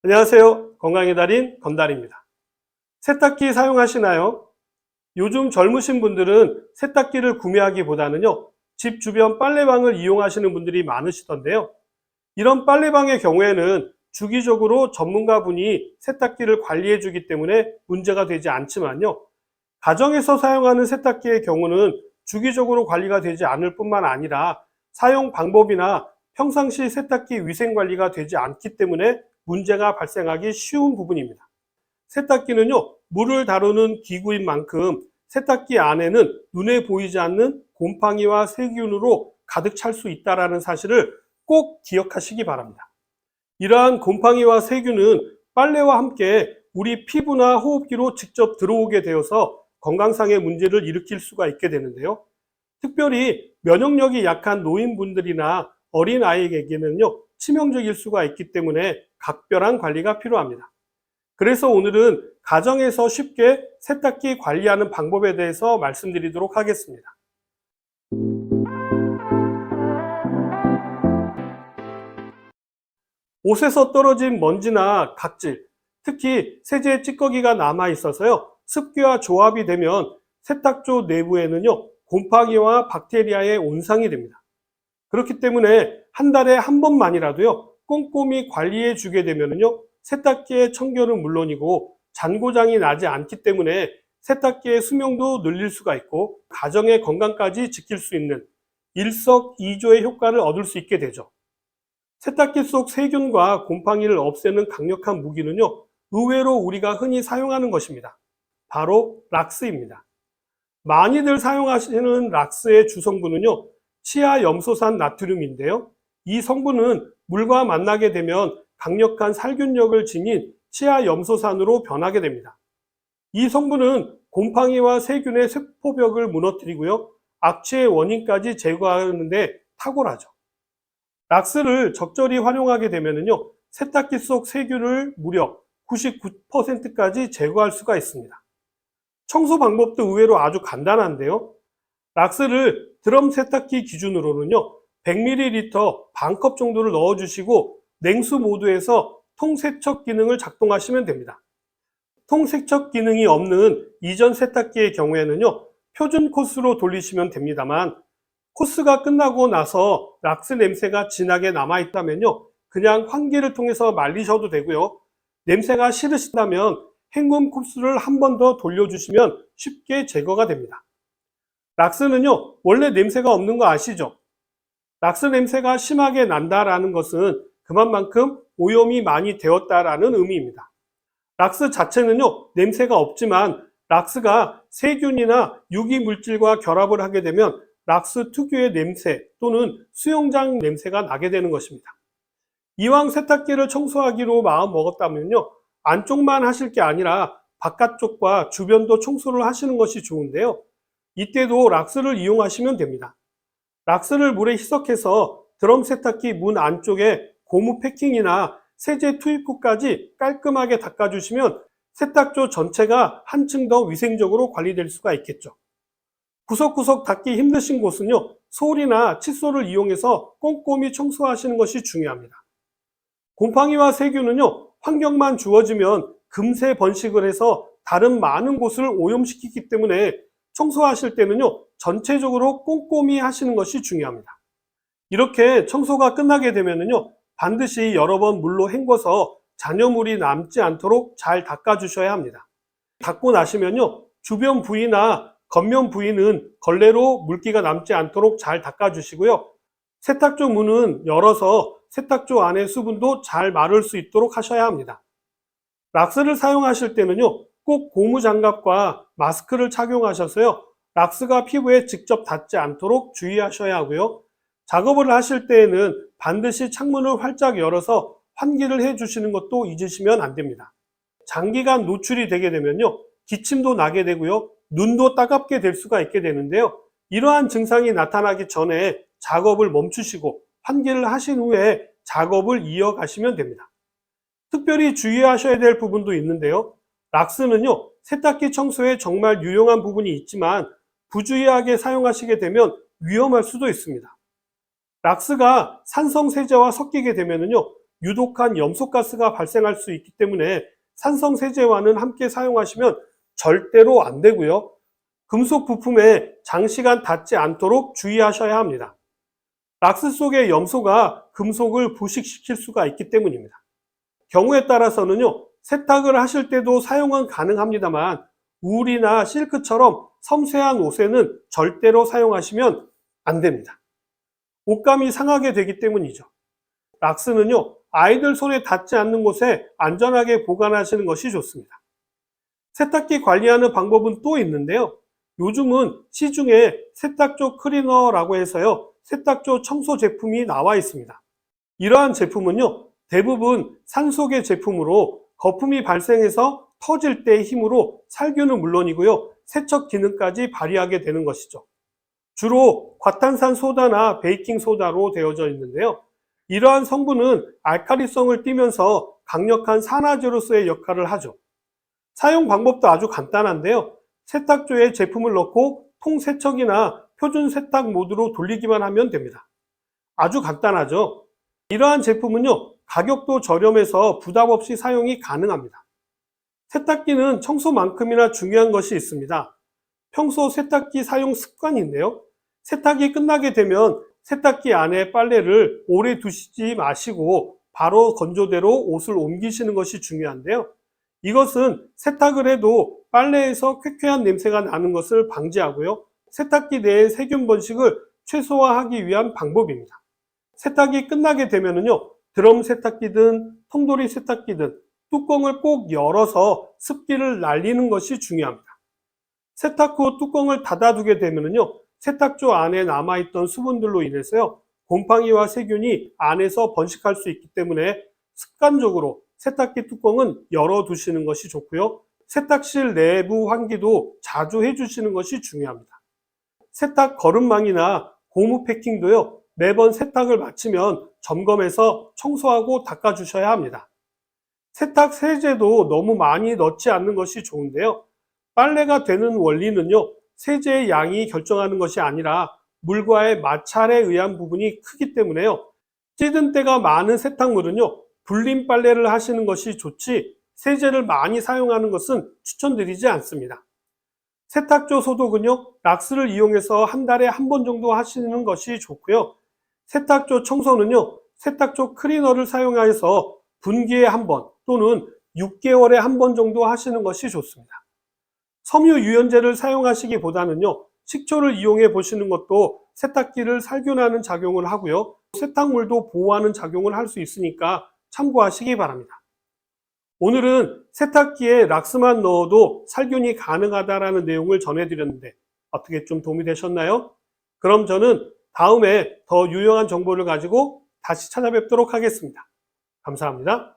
안녕하세요. 건강의 달인 건달입니다. 세탁기 사용하시나요? 요즘 젊으신 분들은 세탁기를 구매하기보다는요, 집 주변 빨래방을 이용하시는 분들이 많으시던데요. 이런 빨래방의 경우에는 주기적으로 전문가분이 세탁기를 관리해 주기 때문에 문제가 되지 않지만요, 가정에서 사용하는 세탁기의 경우는 주기적으로 관리가 되지 않을 뿐만 아니라 사용 방법이나 평상시 세탁기 위생 관리가 되지 않기 때문에 문제가 발생하기 쉬운 부분입니다. 세탁기는요, 물을 다루는 기구인 만큼 세탁기 안에는 눈에 보이지 않는 곰팡이와 세균으로 가득 찰 수 있다는 사실을 꼭 기억하시기 바랍니다. 이러한 곰팡이와 세균은 빨래와 함께 우리 피부나 호흡기로 직접 들어오게 되어서 건강상의 문제를 일으킬 수가 있게 되는데요. 특별히 면역력이 약한 노인분들이나 어린아이에게는요, 치명적일 수가 있기 때문에 각별한 관리가 필요합니다. 그래서 오늘은 가정에서 쉽게 세탁기 관리하는 방법에 대해서 말씀드리도록 하겠습니다. 옷에서 떨어진 먼지나 각질, 특히 세제 찌꺼기가 남아 있어서요, 습기와 조합이 되면 세탁조 내부에는요, 곰팡이와 박테리아의 온상이 됩니다. 그렇기 때문에 한 달에 한 번만이라도요, 꼼꼼히 관리해 주게 되면요, 세탁기의 청결은 물론이고 잔고장이 나지 않기 때문에 세탁기의 수명도 늘릴 수가 있고 가정의 건강까지 지킬 수 있는 일석이조의 효과를 얻을 수 있게 되죠. 세탁기 속 세균과 곰팡이를 없애는 강력한 무기는요, 의외로 우리가 흔히 사용하는 것입니다. 바로 락스입니다. 많이들 사용하시는 락스의 주성분은요, 치아염소산 나트륨인데요. 이 성분은 물과 만나게 되면 강력한 살균력을 지닌 치아염소산으로 변하게 됩니다. 이 성분은 곰팡이와 세균의 세포벽을 무너뜨리고요, 악취의 원인까지 제거하는 데 탁월하죠. 락스를 적절히 활용하게 되면요, 세탁기 속 세균을 무려 99%까지 제거할 수가 있습니다. 청소 방법도 의외로 아주 간단한데요. 락스를 드럼 세탁기 기준으로는요, 100ml 반컵 정도를 넣어주시고 냉수 모드에서 통세척 기능을 작동하시면 됩니다. 통세척 기능이 없는 이전 세탁기의 경우에는요, 표준 코스로 돌리시면 됩니다만, 코스가 끝나고 나서 락스 냄새가 진하게 남아있다면요, 그냥 환기를 통해서 말리셔도 되고요. 냄새가 싫으시다면 헹굼 코스를 한 번 더 돌려주시면 쉽게 제거가 됩니다. 락스는요, 원래 냄새가 없는 거 아시죠? 락스 냄새가 심하게 난다라는 것은 그만큼 오염이 많이 되었다라는 의미입니다. 락스 자체는요, 냄새가 없지만 락스가 세균이나 유기 물질과 결합을 하게 되면 락스 특유의 냄새 또는 수영장 냄새가 나게 되는 것입니다. 이왕 세탁기를 청소하기로 마음 먹었다면요, 안쪽만 하실 게 아니라 바깥쪽과 주변도 청소를 하시는 것이 좋은데요. 이때도 락스를 이용하시면 됩니다. 락스를 물에 희석해서 드럼 세탁기 문 안쪽에 고무 패킹이나 세제 투입 후까지 깔끔하게 닦아주시면 세탁조 전체가 한층 더 위생적으로 관리될 수가 있겠죠. 구석구석 닦기 힘드신 곳은요, 솔이나 칫솔을 이용해서 꼼꼼히 청소하시는 것이 중요합니다. 곰팡이와 세균은요, 환경만 주어지면 금세 번식을 해서 다른 많은 곳을 오염시키기 때문에 청소하실 때는요, 전체적으로 꼼꼼히 하시는 것이 중요합니다. 이렇게 청소가 끝나게 되면요, 반드시 여러 번 물로 헹궈서 잔여물이 남지 않도록 잘 닦아주셔야 합니다. 닦고 나시면요, 주변 부위나 겉면 부위는 걸레로 물기가 남지 않도록 잘 닦아주시고요. 세탁조 문은 열어서 세탁조 안의 수분도 잘 마를 수 있도록 하셔야 합니다. 락스를 사용하실 때는요, 꼭 고무 장갑과 마스크를 착용하셔서요, 락스가 피부에 직접 닿지 않도록 주의하셔야 하고요. 작업을 하실 때에는 반드시 창문을 활짝 열어서 환기를 해 주시는 것도 잊으시면 안 됩니다. 장기간 노출이 되게 되면요, 기침도 나게 되고요, 눈도 따갑게 될 수가 있게 되는데요. 이러한 증상이 나타나기 전에 작업을 멈추시고 환기를 하신 후에 작업을 이어가시면 됩니다. 특별히 주의하셔야 될 부분도 있는데요. 락스는요, 세탁기 청소에 정말 유용한 부분이 있지만 부주의하게 사용하시게 되면 위험할 수도 있습니다. 락스가 산성 세제와 섞이게 되면요, 유독한 염소가스가 발생할 수 있기 때문에 산성 세제와는 함께 사용하시면 절대로 안 되고요. 금속 부품에 장시간 닿지 않도록 주의하셔야 합니다. 락스 속의 염소가 금속을 부식시킬 수가 있기 때문입니다. 경우에 따라서는요, 세탁을 하실 때도 사용은 가능합니다만 울이나 실크처럼 섬세한 옷에는 절대로 사용하시면 안 됩니다. 옷감이 상하게 되기 때문이죠. 락스는요, 아이들 손에 닿지 않는 곳에 안전하게 보관하시는 것이 좋습니다. 세탁기 관리하는 방법은 또 있는데요. 요즘은 시중에 세탁조 클리너라고 해서요, 세탁조 청소 제품이 나와 있습니다. 이러한 제품은요, 대부분 산소계 제품으로 거품이 발생해서 터질 때의 힘으로 살균은 물론이고요, 세척 기능까지 발휘하게 되는 것이죠. 주로 과탄산 소다나 베이킹 소다로 되어져 있는데요. 이러한 성분은 알칼리성을 띠면서 강력한 산화제로서의 역할을 하죠. 사용 방법도 아주 간단한데요. 세탁조에 제품을 넣고 통세척이나 표준 세탁 모드로 돌리기만 하면 됩니다. 아주 간단하죠. 이러한 제품은요, 가격도 저렴해서 부담 없이 사용이 가능합니다. 세탁기는 청소만큼이나 중요한 것이 있습니다. 평소 세탁기 사용 습관인데요. 세탁이 끝나게 되면 세탁기 안에 빨래를 오래 두시지 마시고 바로 건조대로 옷을 옮기시는 것이 중요한데요. 이것은 세탁을 해도 빨래에서 쾌쾌한 냄새가 나는 것을 방지하고요. 세탁기 내의 세균 번식을 최소화하기 위한 방법입니다. 세탁이 끝나게 되면요, 드럼 세탁기든 통돌이 세탁기든 뚜껑을 꼭 열어서 습기를 날리는 것이 중요합니다. 세탁 후 뚜껑을 닫아두게 되면요, 세탁조 안에 남아있던 수분들로 인해서요, 곰팡이와 세균이 안에서 번식할 수 있기 때문에 습관적으로 세탁기 뚜껑은 열어두시는 것이 좋고요. 세탁실 내부 환기도 자주 해주시는 것이 중요합니다. 세탁 거름망이나 고무 패킹도요, 매번 세탁을 마치면 점검해서 청소하고 닦아주셔야 합니다. 세탁 세제도 너무 많이 넣지 않는 것이 좋은데요. 빨래가 되는 원리는요, 세제의 양이 결정하는 것이 아니라 물과의 마찰에 의한 부분이 크기 때문에요. 찌든 때가 많은 세탁물은요, 불림 빨래를 하시는 것이 좋지 세제를 많이 사용하는 것은 추천드리지 않습니다. 세탁조 소독은요, 락스를 이용해서 한 달에 한 번 정도 하시는 것이 좋고요. 세탁조 청소는요, 세탁조 클리너를 사용해서 분기에 한 번 또는 6개월에 한 번 정도 하시는 것이 좋습니다. 섬유 유연제를 사용하시기보다는요, 식초를 이용해 보시는 것도 세탁기를 살균하는 작용을 하고요, 세탁물도 보호하는 작용을 할 수 있으니까 참고하시기 바랍니다. 오늘은 세탁기에 락스만 넣어도 살균이 가능하다는 내용을 전해드렸는데 어떻게 좀 도움이 되셨나요? 그럼 저는 다음에 더 유용한 정보를 가지고 다시 찾아뵙도록 하겠습니다. 감사합니다.